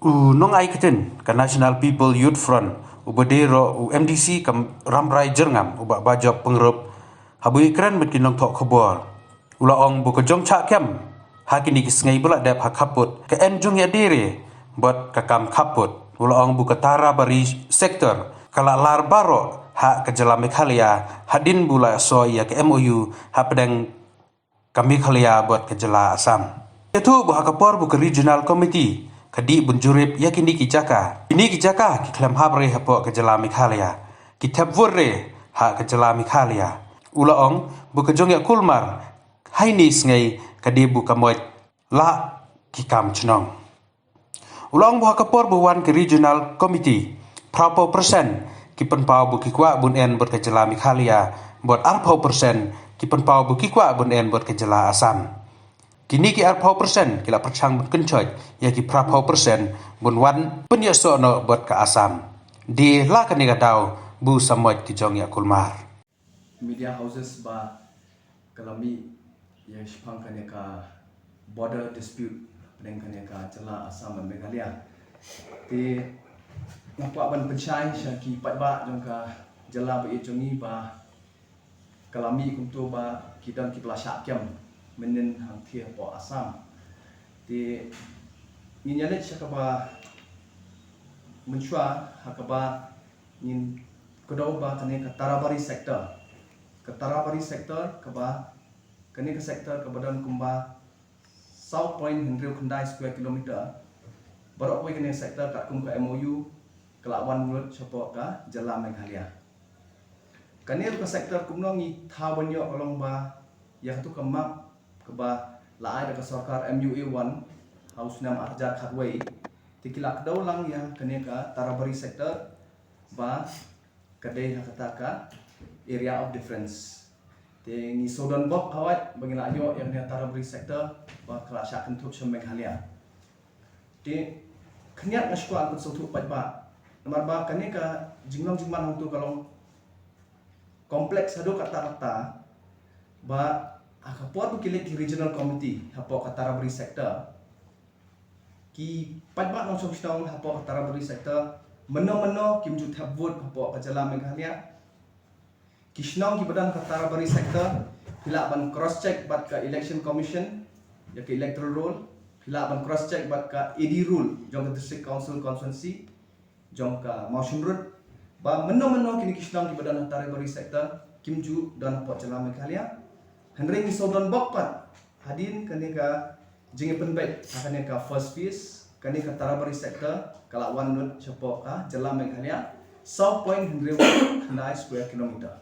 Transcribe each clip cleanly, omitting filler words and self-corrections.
Nong ai keten ka National People Youth Front ubedero MDC kam ramrai jerngam ubak bajak pengerup habui keren metin nong tok kebor ula ong bu kejong chak kem hakini kisngai bula dep hakaput ke enjung ya diri buat kakam kaput ula ong bu ketara bari sektor kala lar baro ha kejala Meghalaya hadin bula so ya ke MOU ha pedang kami khalia buat kejala Assam. Itu bu hakapor bu ke regional committee kadi bunjurip ya kini kijaka ki klam habre hapo kejala Meghalaya ki tabwore ha kejala Meghalaya ula ong bu kejong ya kulmar haini sngai kadi bu kamoy la ki kam chnong ula ong bu hakapor bu wan ke regional committee prapo persen ki penpau bu ki kwa bun en buat kejala Meghalaya buat arpau persen ki penpau bu ki kwa bun en buat kejala Assam. Kini ki arpau persen kila percang bun kencoy ya ki prapau persen bun wan penyaso no buat ke Assam. Di la kani gadau bu samoy ki jong ya kulmar. Media houses ba kalami yang shpang kane ka border dispute pen kane ka chala Assam dan Meghalaya. Ti nampak ban pencai syaki pat ba jong ka jala ba jongi ba kalami kuntu ba kidan ki plasyak kem menen hang thia po Assam ti nginyalet syakaba menshwa hakaba nin kedau ba kane ka Tarabari sector kaba kane ka sector kabadan kumba South Point Hendril Kundai square kilometer barok koi kane sector kat kum ka MOU kelawan mulut chopo ka jala Meghalaya kane ka sector kumno ngi thabanyo kolong ba ya tu kemak keba laai da sarkar MUA 1 House Nam Arjat Khatway tikilak daw lang yang kane ka Tarabari sector ba kadai hakata ka area of difference te ngi Sudan bok hawat bangila ayo yang dia Tarabari sector ba kala syakan tu chom Meghalaya te khniat ngashko an sotu pat ba nomor ba kane ka jinglong jingman tu kalong kompleks hado kata-kata ba akapor bukilit di regional committee hapo ka Tarabari sector ki padba nong song hapo ka Tarabari sector meno kim ju thabut hapo ka jala Meghalaya kisnong ki badan ka Tarabari sector pila ban cross check bat ka election commission ya ka electoral roll pila ban cross check bat ka ED rule jong ka district council constituency jong ka motion road ba meno kini kisnong ki badan ka Tarabari sector kim ju dan hapo jala Meghalaya Henry ni Sudan bokpat hadin kani ka jingi penbet kani ka first piece kani ka Tarabari sector kala one nut chopo ka jala Meghalaya South Point Henry Kundai square kilometer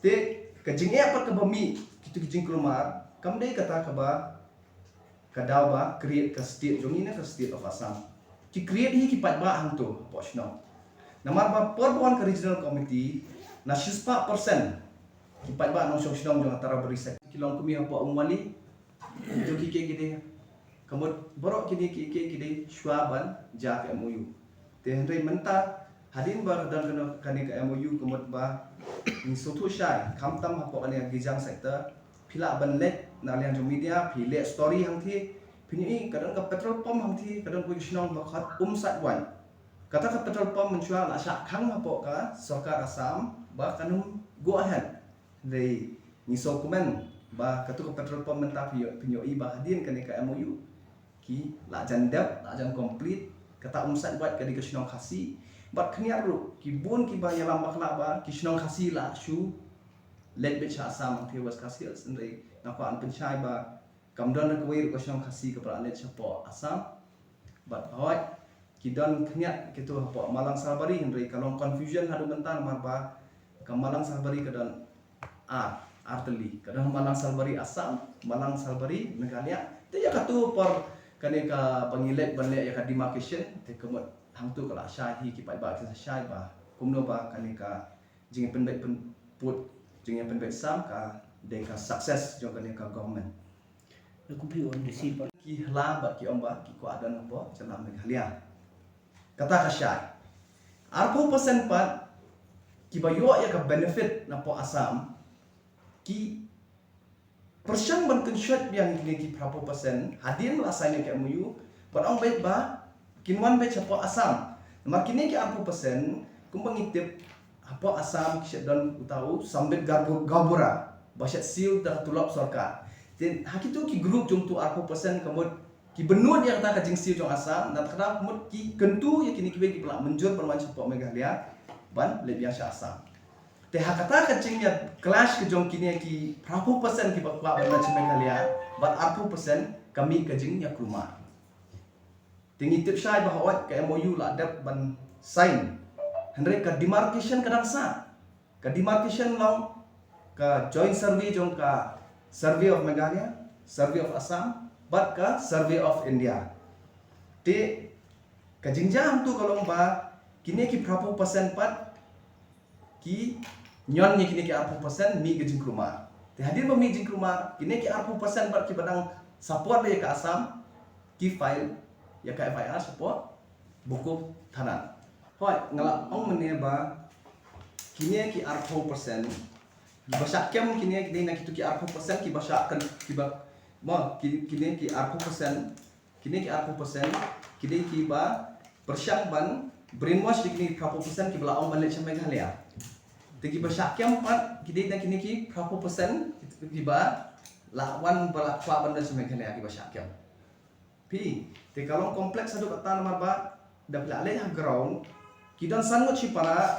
te ka jingi apa ka bami kitu jing kelumar kamdai kata ka ba kadaw ba create ka state jongi na ka state of Assam ki create hi ki pat ba hang tu pochno namar ba perbuan ka regional committee na 60% kipat ba nong song jong Tarabari sector kilong kumi apa umwali itu kike gede kamut borok kini kike gede shwaban ja ke MOU te henry menta hadin bar dan kani ke MOU kamut ba ni sotu syai kamtam apa kani gijang sector pila ban let na liang jong media pile story hang thi pini kadang ka petrol pump hang thi kadang ku snong ba khat sat wan kata ka petrol pump menchua la syak khang apa ka sarkar Assam ba kanum go ahead dari ngisau komen ba katu ke petrol pump mentah pinyo i ba hadin kani ka MOU ki la jandap la jan complete kata umsat buat kadi ke snong khasi bat khniar ru ki bun ki ba yalam bakla ba ki snong khasi la shu let bit Assam thi was khasi sendai napa an penchai ba kamdan ke wei ke snong khasi ke pra let chapo Assam bat hawat ki don khniat kitu hapo Malang Salbari hendai kalong confusion hadu mentan mar ba ke Malang Salbari ke dan arteli kadang Malang Salbari Assam Malang Salbari Meghalaya te ya katu por kane ka pangilet banle ya ka demarcation te kemut hang tu kala syai ki pai ba ki syai ba kumno ba kane ka jing penbet put jing penbet sam ka de ka success jong kane ka government Kumpi on disi pa ki hla ba ki omba ki ko adan po jala Meghalaya kata ka syai arpo persen pat ki ba yo ya ka benefit na po Assam ki persyang ban konsyat yang kini ki berapa persen hadin la sign ke MOU but ang baik ba kinwan be chapo Assam. Namar kini ki 40% kumpang itip hapo Assam kisedon utau sambit gabura basyat sil dah tulap sarkar. Dan hakitu ki grup jung tu 40% kemud ki benua dia kata kajing sil jong Assam dan kena kemud ki kentu ya kini ki pelak menjur perwan chapo Meghalaya ban lebih biasa Assam. Teh kata kacing ya clash ke jong kini ki 40% ki bakwa ban Meghalaya bat 40% kami kajing ya rumah. Tinggi tip syai bahwa ke MOU lah adap ban sign. Henry ke demarcation kadang sa. Ke demarcation long ke joint survey jong ke survey of Meghalaya, survey of Assam, but ke survey of India. Ti kajingjam tu kalau ba kini ki berapa persen pat ki nyon ni kini ki 40% mi kajing rumah. Ti hadir ba mi kajing rumah kini ki 40% pat ki badang support le ke Assam ki file ya ka FIR support buku tanah. Hoi ngalap ong mene ba kini ki 40% basak kem kini ki nak itu ki 40% ki basak kan ki ba ma kini ki 40% kini ki 40% kini ki ba persyang ban brainwash kini 40% ki bala ong balik sampai Meghalaya. Tegi basak kem pat kini nak kini ki 40% ki ba lawan bala kwa banda sampai Meghalaya ki basak kem. Pi te kalau kompleks satu kata nomor ba dapat alih ground kidan sangot si para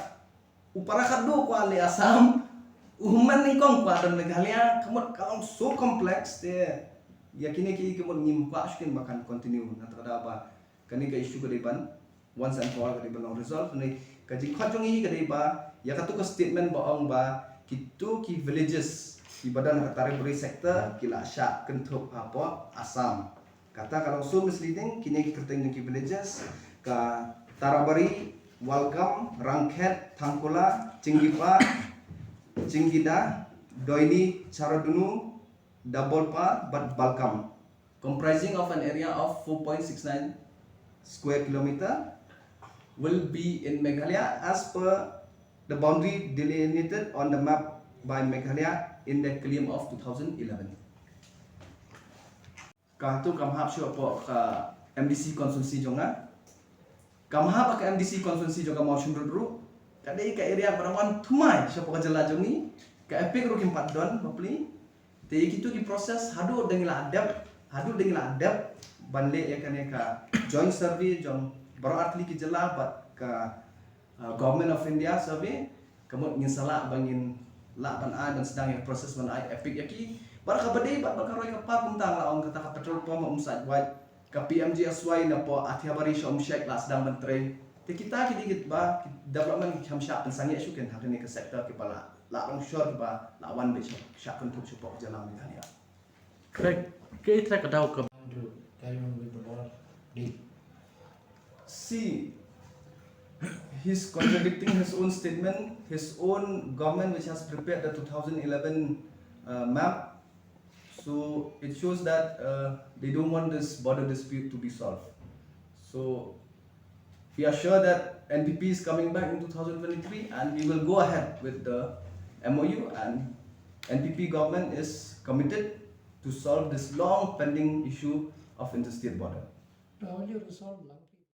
upara kado ko ale Assam uhuman ni kong kwa dan Meghalaya kamu kalau so kompleks te ya kini kamu nyimpa skin bahkan continue nanti ada apa kani ka isu kedepan once and for all kedepan resolve ni kaji khajong ini kedeba ya katu ke statement baong ba kitu ki villages di badan katare beri sektor kila syak kentup apa Assam. Kata kalau so misleading kini kerteng ki villages ka Tarabari, Walgam, Rangket, Tangkola, Cinggipa, Cinggida, Doini, Charadunu, Dabolpa, but Balkam, comprising of an area of 4.69 square kilometer, will be in Meghalaya as per the boundary delineated on the map by Meghalaya in the claim of 2011. Kahtu kamhap syo po ka MDC konsumsi jonga. Kamhap ka MDC konsumsi jonga mau sundru kadai ka area berawan thumai syo po ka jela jongi ka epic ro kim padon bapli. Te kitu ki proses hadu dengila adap banle ya kane ka joint survey jong baro atli ki jela bat ka government of India survey kamut ngisala bangin la ban a dan sedang ya proses ban ai epic yaki bar ka badai bat ka roy ka pa puntang la ong kata ka petrol pom umsat wat ka PMGSY na po athiabari sya umsyek la sedang mentre te kita kidikit ba development hamsya pensangi asuken hakene ka sektor ki pala la ong sure ki ba la wan be sya kuntuk support jalan Meghalaya. Correct. Ke itra kadau ka to carry on with the war deal. See, he's contradicting his own statement, his own government which has prepared the 2011 map. So it shows that they don't want this border dispute to be solved. So we are sure that NPP is coming back in 2023 and we will go ahead with the MOU, and NPP government is committed to solve this long pending issue of interstate border. How will you resolve